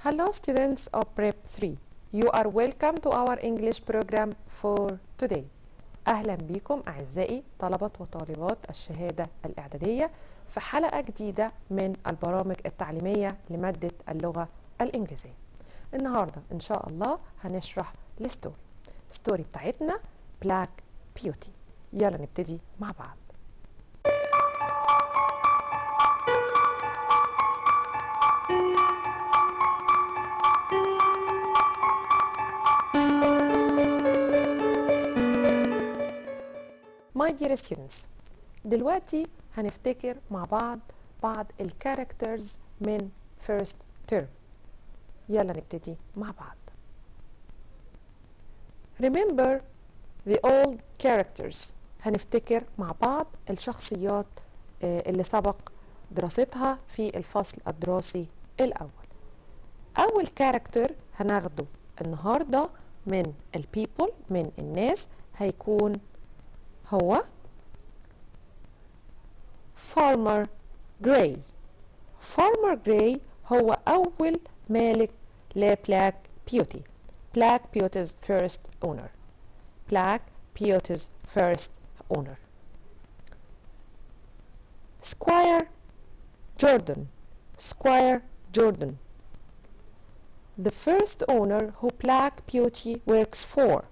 Hello students of Prep 3. You are welcome to our English program for today. أهلا بكم أعزائي طلبة وطالبات الشهادة الإعدادية في حلقة جديدة من البرامج التعليمية لمادة اللغة الإنجليزية. النهاردة إن شاء الله هنشرح الستوري بتاعتنا Black Beauty. يلا نبتدي مع بعض. My dear students, دلوقتي هنفتكر مع بعض الكاركترز من first term. يلا نبتدي مع بعض. Remember the old characters. هنفتكر مع بعض الشخصيات اللي سبق دراستها في الفصل الدراسي الأول. أول كاركتر هناخده النهاردة من البيبل، من الناس، هيكون هو Farmer Gray. Farmer Gray هو أول مالك لبلاك بيوتي. Black Beauty's first owner. Black Beauty's first owner. Squire Jordan. Squire Jordan. The first owner who Black Beauty works for.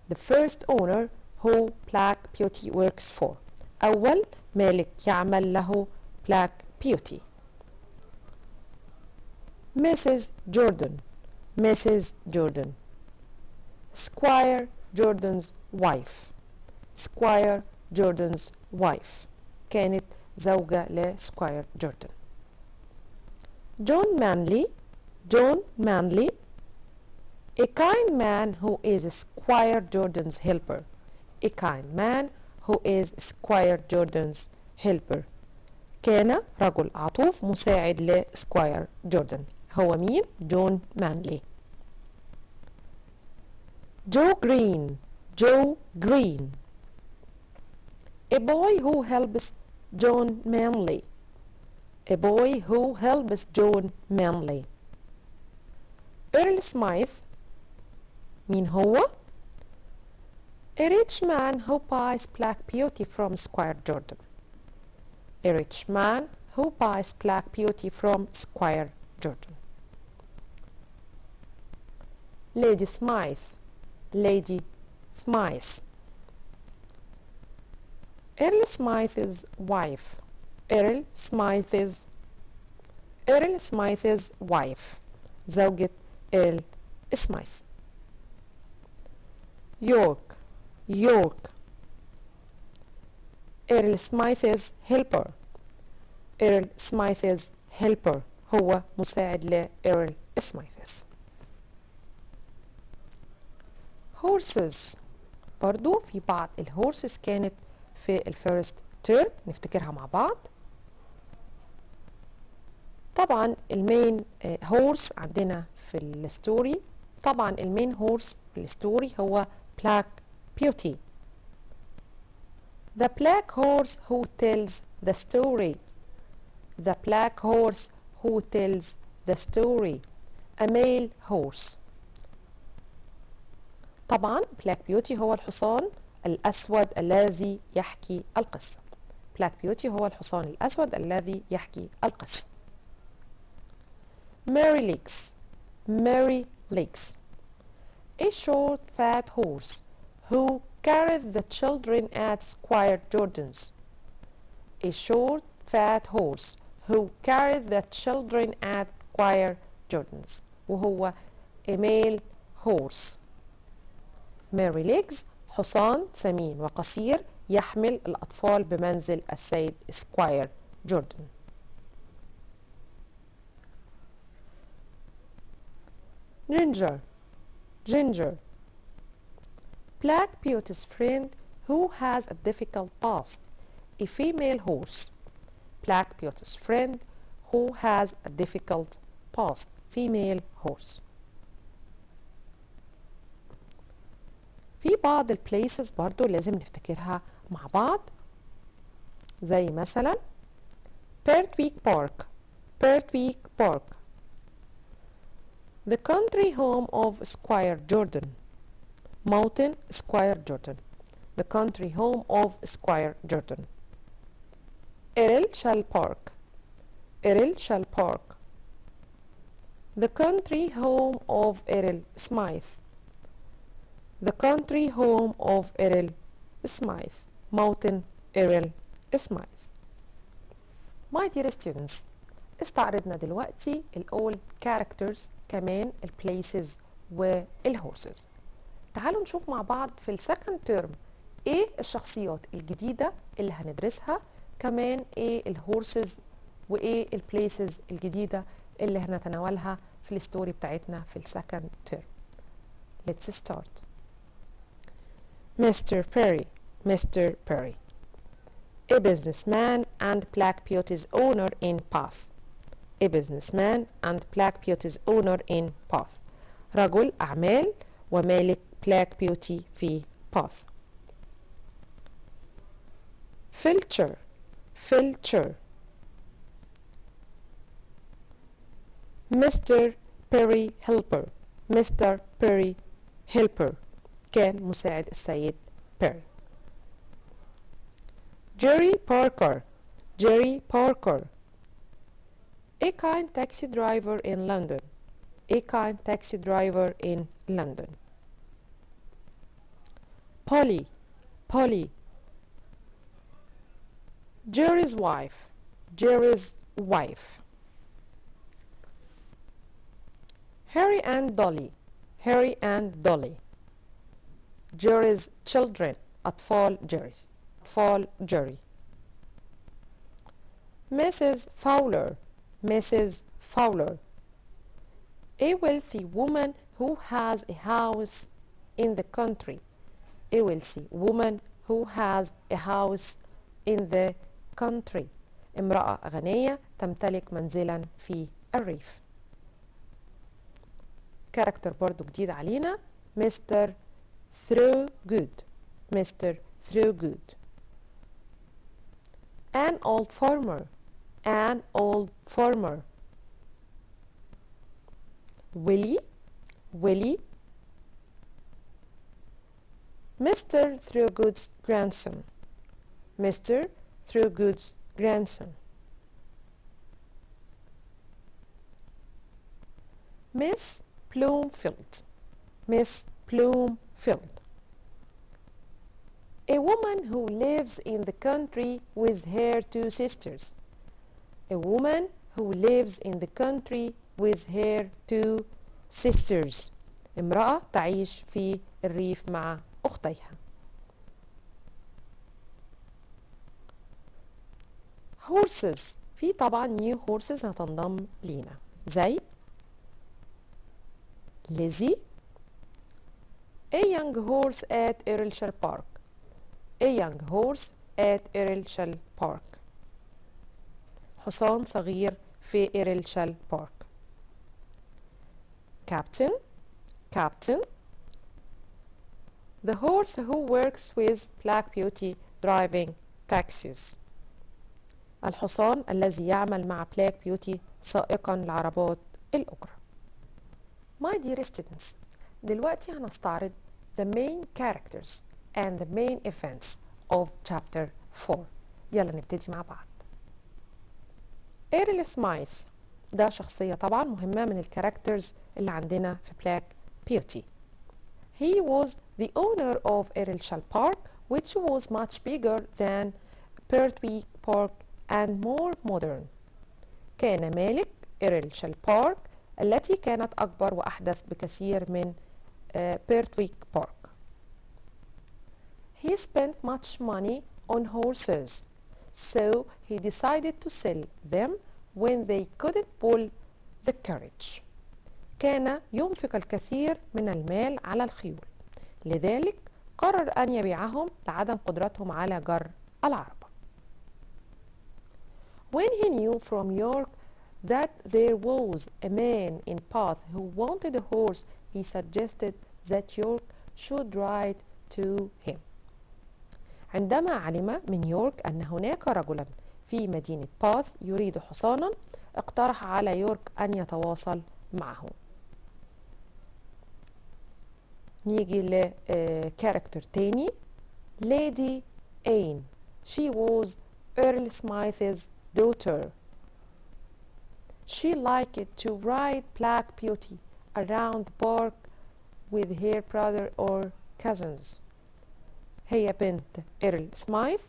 The first owner who Black Beauty works for. أول مالك يعمل له Black Beauty. Mrs. Jordan. Mrs. Jordan. Squire Jordan's wife. Squire Jordan's wife. كانت زوجة لسكواير جوردن. John Manley. John Manley. A kind man who is Squire Jordan's helper. A kind man who is Squire Jordan's helper. كان رجل عطوف مساعد لسكواير جوردن. هو مين؟ جون مانلي. Joe Green. Joe Green. A boy who helps John Manley. A boy who helps John Manley. Earl Smith. مين هو؟ A rich man who buys Black Beauty from Squire Jordan. A rich man who buys Black Beauty from Squire Jordan. Lady Smith. Lady Smith. Earl Smith's wife. Earl Smith's wife. زوجة Earl Smith. York. York. Earl Smith's helper. Earl Smith's helper هو مساعد لإيرل سميث. Horses. برضو في بعض الهورسز كانت في الفيرست تيرم نفتكرها مع بعض. طبعا المين هورس عندنا في الستوري، طبعا المين هورس في الستوري هو Black Beauty. The black horse who tells the story. The black horse who tells the story. A male horse. طبعا Black Beauty هو الحصان الأسود الذي يحكي القصة. Black Beauty هو الحصان الأسود الذي يحكي القصة. Mary Legs. Mary Legs. A short fat horse who carried the children at Squire Jordan's. A short fat horse who carried the children at Squire Jordan's. وهو a male horse. Mary Legs حصان سمين وقصير يحمل الأطفال بمنزل السيد سكواير جوردن. Ginger. Ginger. Black Beauty's friend who has a difficult past. A female horse. Black Beauty's friend who has a difficult past. Female horse. في بعض البليسز برضو لازم نفتكرها مع بعض، زي مثلا بيرتويك بارك. بيرتويك بارك. The country home of Squire Jordan. Mountain Squire Jordan. The country home of Squire Jordan. Errol shall park. Errol shall park. The country home of Errol Smythe. The country home of Errol Smythe. Mountain Errol Smythe. My dear students, استعرضنا دلوقتي الأولد characters كمان البليسز والهورسز. تعالوا نشوف مع بعض في السكند تيرم ايه الشخصيات الجديدة اللي هندرسها، كمان ايه الهورسز وايه البليسز الجديدة اللي هنتناولها في الستوري بتاعتنا في السكند تيرم. Let's start. Mr. Perry. Mr. Perry. A businessman and Black Beauty's owner in Bath. A businessman and Black Beauty's owner in Bath. رجل أعمال ومالك Black Beauty في Bath. Filcher. Filcher. Mr. Perry helper. Mr. Perry helper. كان مساعد السيد بيري. Jerry Parker. Jerry Parker. A kind taxi driver in London. A kind taxi driver in London. Polly. Polly. Jerry's wife. Jerry's wife. Harry and Dolly. Harry and Dolly. Jerry's children. أطفال جيري's. أطفال جيري. Mrs. Fowler. Mrs. Fowler. A wealthy woman who has a house in the country. A wealthy woman who has a house in the country. امرأة غنية تمتلك منزلا في الريف. كاركتر برضو جديد علينا Mr. Throgood. Mr. Throgood. An old farmer. An old farmer. Willie. Willie. Mr. Throgood's grandson. Mr. Throgood's grandson. Miss Bloomfield. Miss Bloomfield. A woman who lives in the country with her two sisters. A woman who lives in the country with her two sisters. امرأة تعيش في الريف مع أختيها. Horses. في طبعا new horses هتنضم لينا زي Lizzie. A young horse at Earlshall Park. A young horse at Earlshall Park. حصان صغير في Earlshall Park. Captain. Captain. The horse who works with Black Beauty driving taxis. الحصان الذي يعمل مع Black Beauty سائقا لعربات الأجرة. My dear students, دلوقتي هنستعرض the main characters and the main events of chapter 4. يلا نبتدي مع بعض. إيرل سمايث ده شخصية طبعا مهمة من الكاركترز اللي عندنا في Black Beauty. He was the owner of Earlshall Park, which was much bigger than Pertwee Park and more modern. كان مالك Earlshall Park التي كانت أكبر وأحدث بكثير من Pertwee Park. He spent much money on horses, so he decided to sell them when they couldn't pull the carriage. كان ينفق الكثير من المال على الخيول، لذلك قرر أن يبيعهم لعدم قدرتهم على جر العربة. When he knew from York that there was a man in Bath who wanted a horse, he suggested that York should write to him. عندما علم من يورك أن هناك رجلا في مدينة باث يريد حصانا، اقترح على يورك أن يتواصل معه. نيجي لكاركتر تاني. Lady Anne. She was Earl Smythe's daughter. She liked to ride Black Beauty around the park with her brother or cousins. هي بنت إيرل سمايث،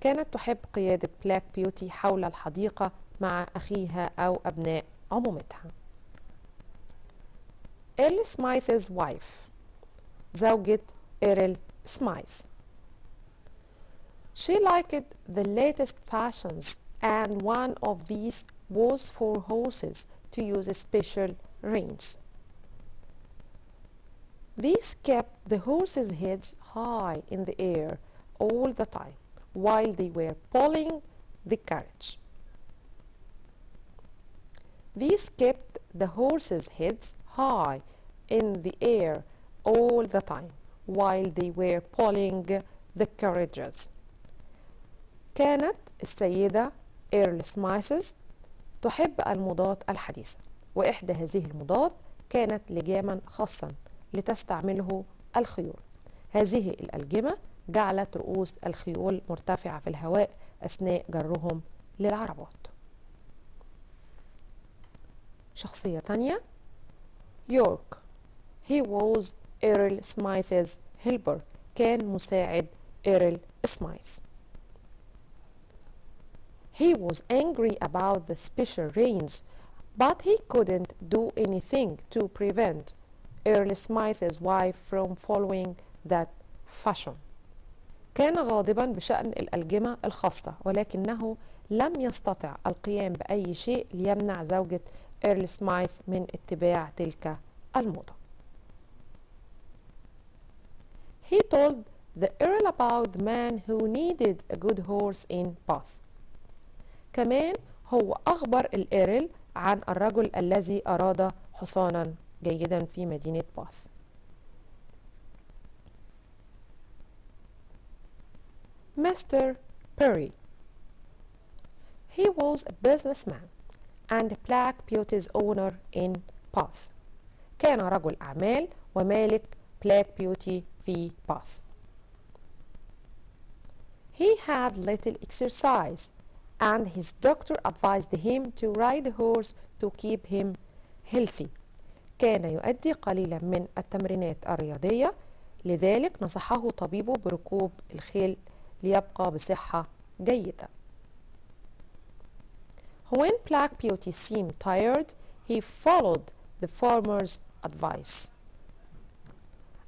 كانت تحب قيادة بلاك بيوتي حول الحديقة مع أخيها أو أبناء عمومتها. إيرل سمايث's wife. زوجة إيرل سمايث. She liked the latest fashions, and one of these was for horses to use special reins. These kept the horses' heads high in the air all the time while they were pulling the carriage. These kept the horses' heads high in the air all the time while they were pulling the carriages. كانت السيدة إيرل سمايثز تحب الموضات الحديثة، وإحدى هذه الموضات كانت لجاما خاصا لتستعمله الخيول. هذه الألجمة جعلت رؤوس الخيول مرتفعة في الهواء أثناء جرهم للعربات. شخصية تانية. يورك. He was Earl Smythe's helper. كان مساعد إيرل سمايث. He was angry about the special reins, but he couldn't do anything to prevent Earl Smythe's wife from following that fashion. كان غاضبا بشأن الألجمة الخاصة، ولكنه لم يستطع القيام بأي شيء ليمنع زوجة إيرل سمايث من اتباع تلك الموضة. He told the Earl about the man who needed a good horse in Bath. كمان هو أخبر الإيرل عن الرجل الذي أراد حصانا جيدا في مدينة باث. Mr. Perry. He was a businessman and Black Beauty's owner in Bath. كان رجل أعمال ومالك Black Beauty في باث. He had little exercise and his doctor advised him to ride a horse to keep him healthy. كان يؤدي قليلا من التمرينات الرياضية، لذلك نصحه طبيبه بركوب الخيل ليبقى بصحة جيدة. When Black Beauty seemed tired, he followed the farmer's advice.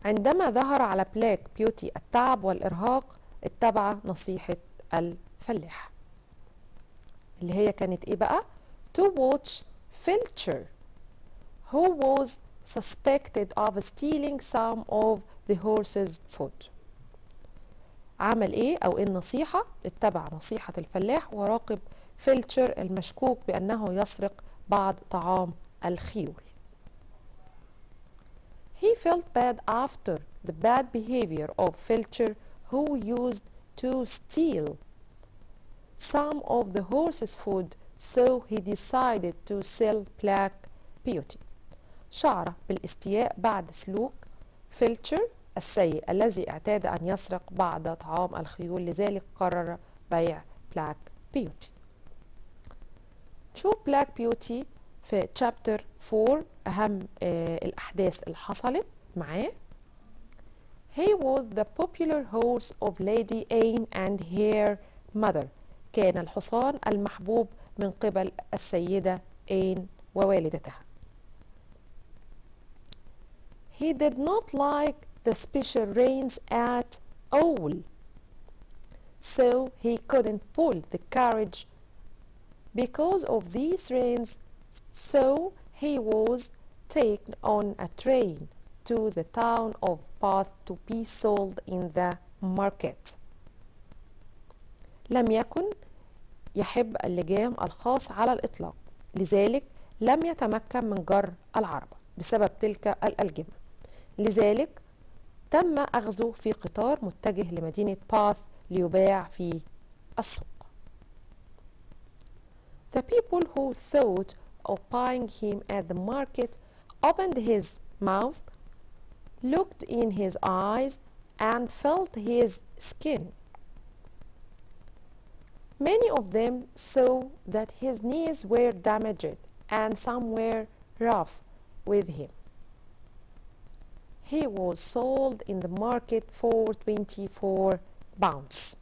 عندما ظهر على بلاك بيوتي التعب والإرهاق، اتبع نصيحة الفلاح، اللي هي كانت ايه بقى؟ To watch Filcher, who was suspected of stealing some of the horse's food. عمل ايه او ايه النصيحة؟ اتبع نصيحة الفلاح وراقب فيلتشر المشكوك بأنه يسرق بعض طعام الخيول. He felt bad after the bad behavior of Filcher, who used to steal some of the horse's food, so he decided to sell Black Beauty. شعر بالاستياء بعد سلوك فيلتشر السيء الذي اعتاد أن يسرق بعض طعام الخيول، لذلك قرر بيع بلاك بيوتي. شوف بلاك بيوتي في تشابتر 4 أهم الأحداث اللي حصلت معاه. He was the popular horse of Lady Anne and her mother. كان الحصان المحبوب من قبل السيدة آن ووالدتها. He did not like the special reins at all, so he couldn't pull the carriage because of these reins, so he was taken on a train to the town of Bath to be sold in the market. لم يكن يحب اللجام الخاص على الإطلاق، لذلك لم يتمكن من جر العربة بسبب تلك الألجمة، لذلك تم أخذه في قطار متجه لمدينة باث ليباع في السوق. The people who thought of buying him at the market opened his mouth looked in his eyes and felt his skin. Many of them saw that his knees were damaged and some were rough with him. He was sold in the market for 24 pounds.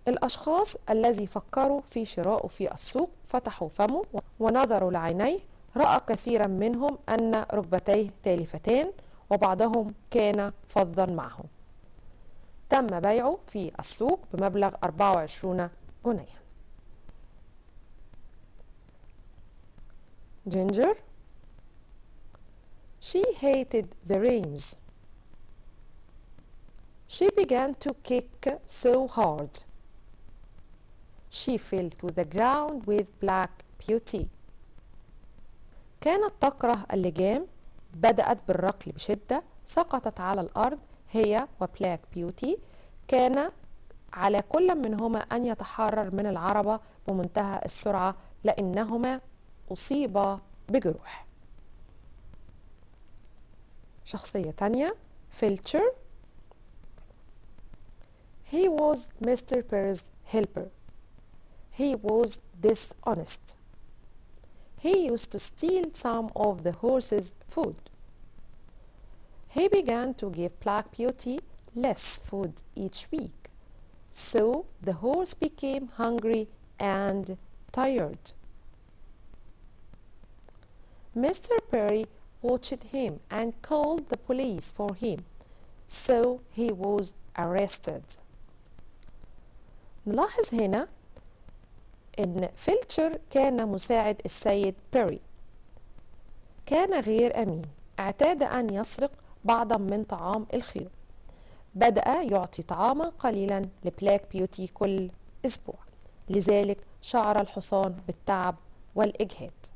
الأشخاص الذي فكروا في شرائه في السوق فتحوا فمه ونظروا لعينيه، رأى كثيرا منهم أن ركبتيه تالفتان وبعضهم كان فظا معه. تم بيعه في السوق بمبلغ 24 جنيها. Ginger. She hated the rains. She began to kick so hard. She fell to the ground with black beauty. كانت تكره اللجام، بدأت بالركل بشدة، سقطت على الأرض هي وبلاك بيوتي. كان على كل منهما أن يتحرر من العربة بمنتهى السرعة لأنهما أصيبا بجروح. شخصية تانية فيلتشر. He was Mr. Perry's helper. He was dishonest. He used to steal some of the horse's food. He began to give Black Beauty less food each week, so the horse became hungry and tired. Mr. Perry watched him and called the police for him, so he was arrested. نلاحظ هنا إن فيلتشر كان مساعد السيد بيري. كان غير أمين، اعتاد أن يسرق بعضا من طعام الخيول. بدأ يعطي طعاما قليلا لبلاك بيوتي كل أسبوع، لذلك شعر الحصان بالتعب والإجهاد.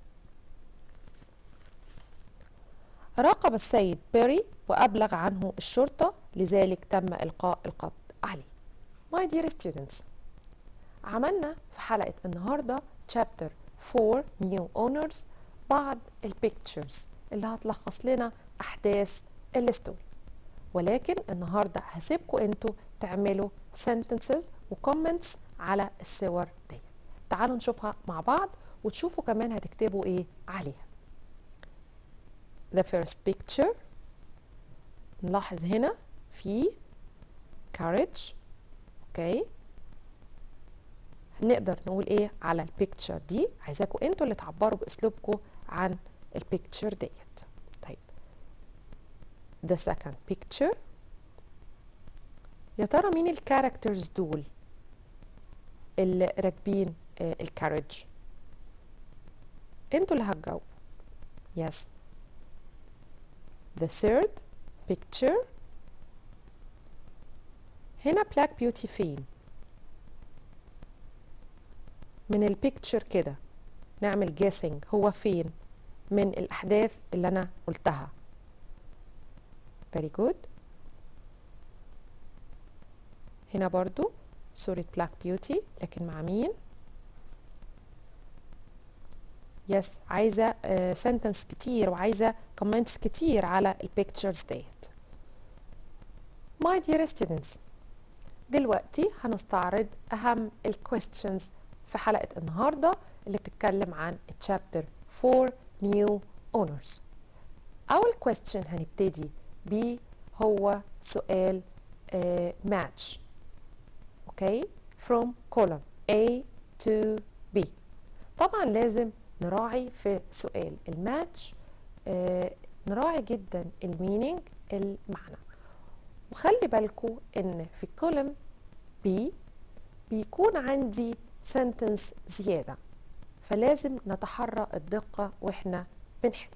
راقب السيد بيري وأبلغ عنه الشرطة، لذلك تم إلقاء القبض عليه. My dear students، عملنا في حلقة النهاردة chapter 4 new owners بعض البيكتشرز اللي هتلخص لنا أحداث الستوري، ولكن النهاردة هسيبكم انتوا تعملوا sentences وكومنتس على الصور دي. تعالوا نشوفها مع بعض وتشوفوا كمان هتكتبوا ايه عليها. The first picture، نلاحظ هنا في courage. اوكي، هنقدر نقول ايه على البيكتشر دي؟ عايزاكم انتوا اللي تعبروا باسلوبكم عن البيكتشر ديت. طيب the second picture، يا ترى مين الكاركترز دول اللي راكبين الكارج؟ انتوا اللي هتجاوبوا. yes. the third picture، هنا بلاك بيوتي فين؟ من البيكتشر كده نعمل جيسنج هو فين من الأحداث اللي أنا قلتها. very good. هنا برضو صورة بلاك بيوتي لكن مع مين؟ يس، عايزة سنتنس كتير وعايزة كومنتس كتير على البيكتشرز ديت. my dear students، دلوقتي هنستعرض أهم الكويستشنز في حلقة النهاردة اللي بتتكلم عن chapter 4 new owners. أول question هنبتدي بيه هو سؤال match. اوكي، from column A to B. طبعا لازم نراعي في سؤال الماتش نراعي جدا المينينج، المعنى. وخلي بالكم ان في column B بيكون عندي sentence زيادة، فلازم نتحرى الدقة واحنا بنحل.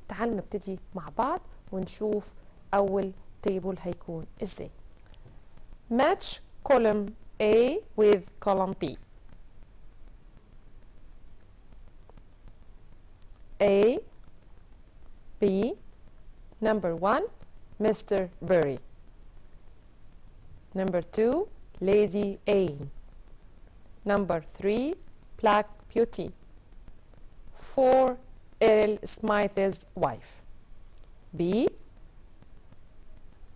تعالوا نبتدي مع بعض ونشوف أول تيبل هيكون ازاي. match column A with column B. A, B, number 1 Mr. Berry, number 2 Lady A, number 3 Black Beauty, 4 Earl Smythe's wife. B,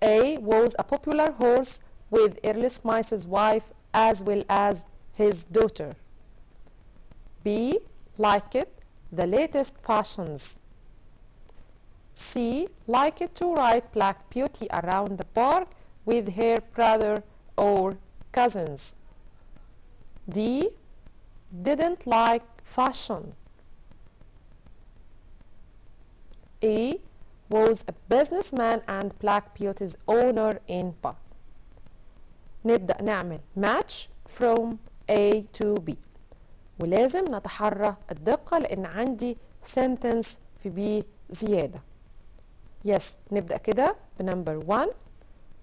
A was a popular horse with Earl Smith's wife as well as his daughter. B liked the latest fashions. C liked to ride Black Beauty around the park with her brother or cousins. D didn't like fashion. E was a businessman and Black Beauty's owner in Bath. نبدأ نعمل match from A to B، ولازم نتحرى الدقة لأن عندي sentence في B زيادة. yes نبدأ كده بنمبر 1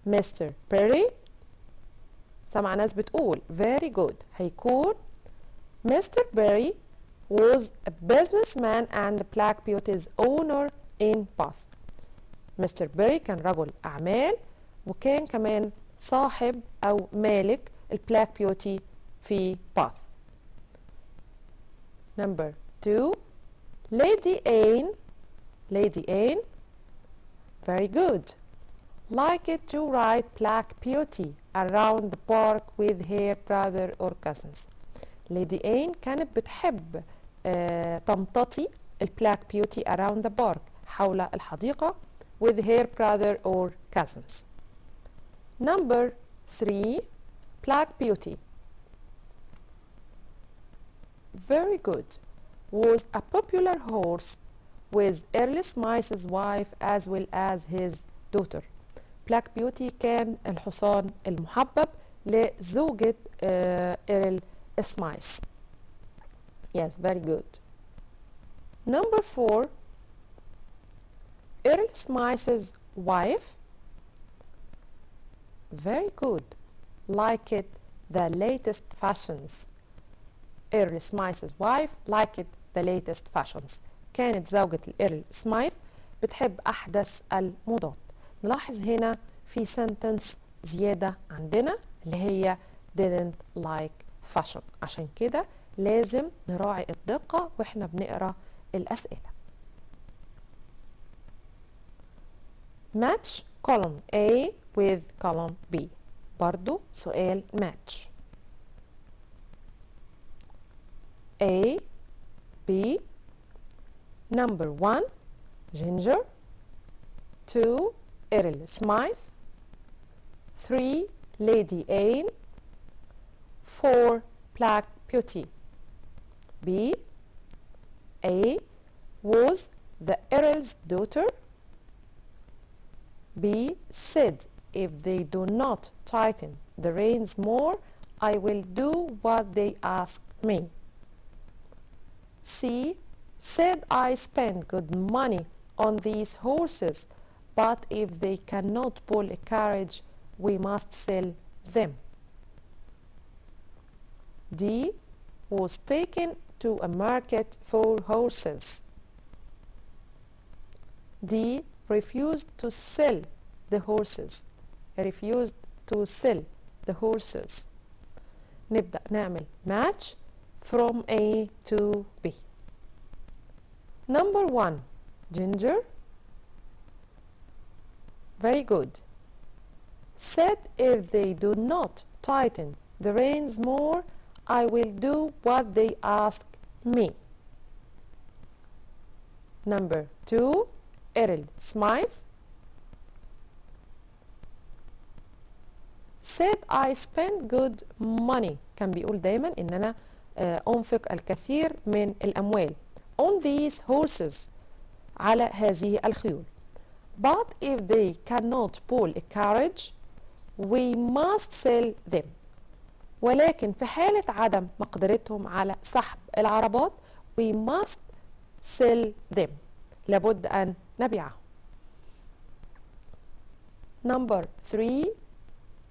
Mr. Perry. سمع ناس بتقول very good، هيكون Mr. Perry was a businessman and Black Beauty's owner in Bath. Mr. Perry كان رجل أعمال وكان كمان صاحب أو مالك البلاك بيوتي في باث. Number 2 Lady Anne. Lady Anne very good liked to ride Black Beauty around the park with her brother or cousins. Lady Anne كانت بتحب تمتطي البلاك بيوتي around the park حول الحديقة with her brother or cousins. Number 3 Black Beauty very good was a popular horse with Earl Smith's wife as well as his daughter. Black Beauty كان الحصان المحبب لزوجة إيرل سمايث. yes very good. Number 4 Earl Smith's wife very good liked the latest fashions. Earl Smith's wife liked the latest fashions. كانت زوجة الإيرل سمايث بتحب أحدث الموضات. نلاحظ هنا في sentence زيادة عندنا اللي هي didn't like fashion، عشان كده لازم نراعي الدقة واحنا بنقرأ الأسئلة. match column A with column B. برضو سؤال match. A B. Number 1 Ginger. 2 Earl Smith. 3 Lady Anne. 4 Black Beauty. B. A was the Earl's daughter. B said if they do not tighten the reins more, I will do what they ask me. C said I spend good money on these horses, but if they cannot pull a carriage, we must sell them. D was taken to a market for horses. D refused to sell the horses. refused to sell the horses. نبدأ نعمل match from A to B. Number 1 Ginger very good said if they do not tighten the reins more, I will do what they ask me. Number 2 Earl Smith said I spend good money. كان بيقول دايما ان انا انفق الكثير من الاموال on these horses على هذه الخيول. But if they cannot pull a carriage, we must sell them. ولكن في حالة عدم مقدرتهم على سحب العربات we must sell them. لابد أن نبيعهم. Number 3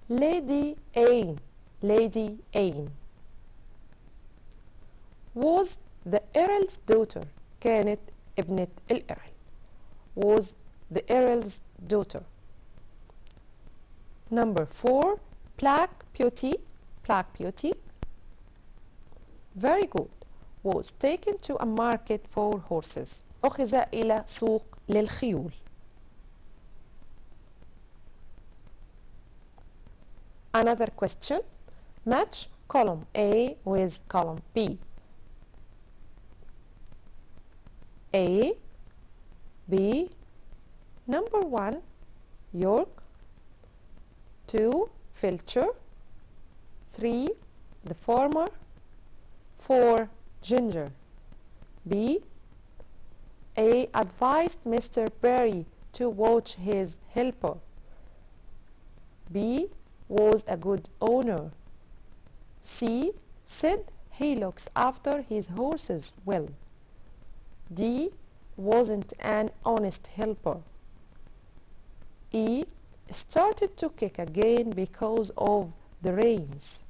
Lady Anne. Lady Anne was the Earl's daughter. كانت ابنة الإيرل. Was the Earl's daughter. Number 4 Black Beauty. Black Beauty very good was taken to a market for horses. أخذ إلى سوق للخيول. Another question. Match column A with column B. A, B, number 1, York, 2, Filcher, 3, the farmer, 4, Ginger. B, A advised Mr. Barry to watch his helper. B was a good owner. C said he looks after his horses well. D wasn't an honest helper. E started to kick again because of the rains.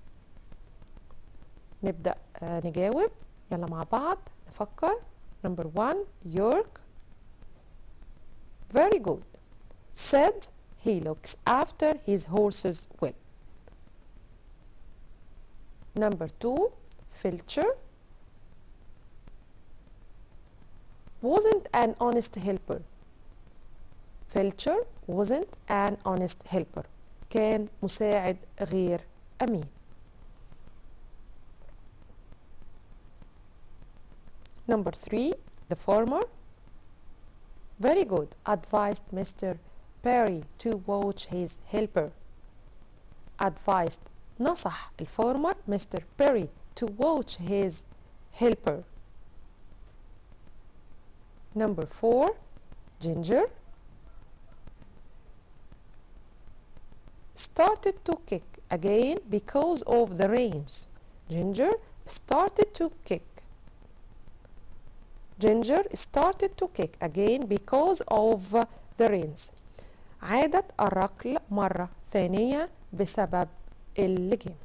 نبدأ نجاوب. يلا مع بعض نفكر. Number 1, York. Very good. Said he looks after his horses well. Number 2, Filcher. Wasn't an honest helper. Filcher wasn't an honest helper. كان مساعد غير أمين. Number 3, the farmer. Very good. Advised Mr. Perry to watch his helper. Advised نصح الفارمر Mr. Perry to watch his helper. Number 4, Ginger. Started to kick again because of the rains. Ginger started to kick. Ginger started to kick again because of the rains. عادت الركل مرة ثانية بسبب اللجام.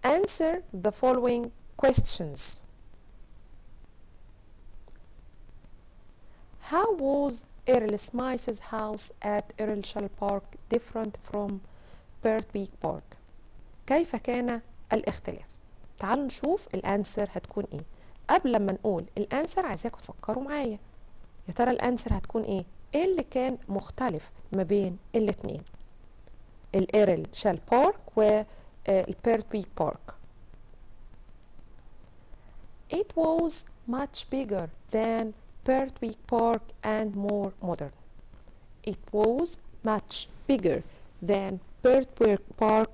Answer the following questions. How was Earl Smythe's house at Earlshall Park different from Birtwick Park? كيف كان الاختلاف؟ تعالوا نشوف الانسر هتكون ايه. قبل ما نقول الانسر عايزاكم تفكروا معايا. يا ترى الانسر هتكون ايه؟ ايه اللي كان مختلف ما بين الاتنين؟ الإيرلشال بارك والبيرتويك بارك. It was much bigger than Birtwick Park and more modern. It was much bigger than Birtwick Park.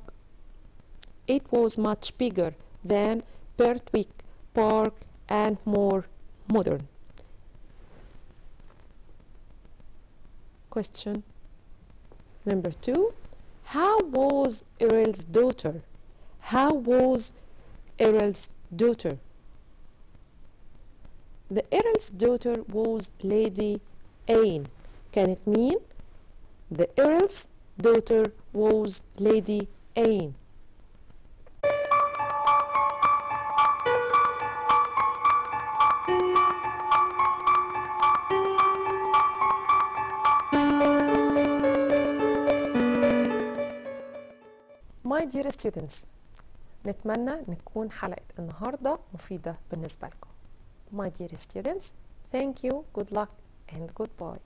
It was much bigger than Birtwick Park and more modern. Question number 2. How was Earl's daughter? How was Earl's daughter? The Earl's daughter was Lady Anne. كانت مين؟ The Earl's daughter was Lady Anne. My dear students, نتمنى أن تكون حلقة النهاردة مفيدة بالنسبة لكم. My dear students, thank you, good luck and goodbye.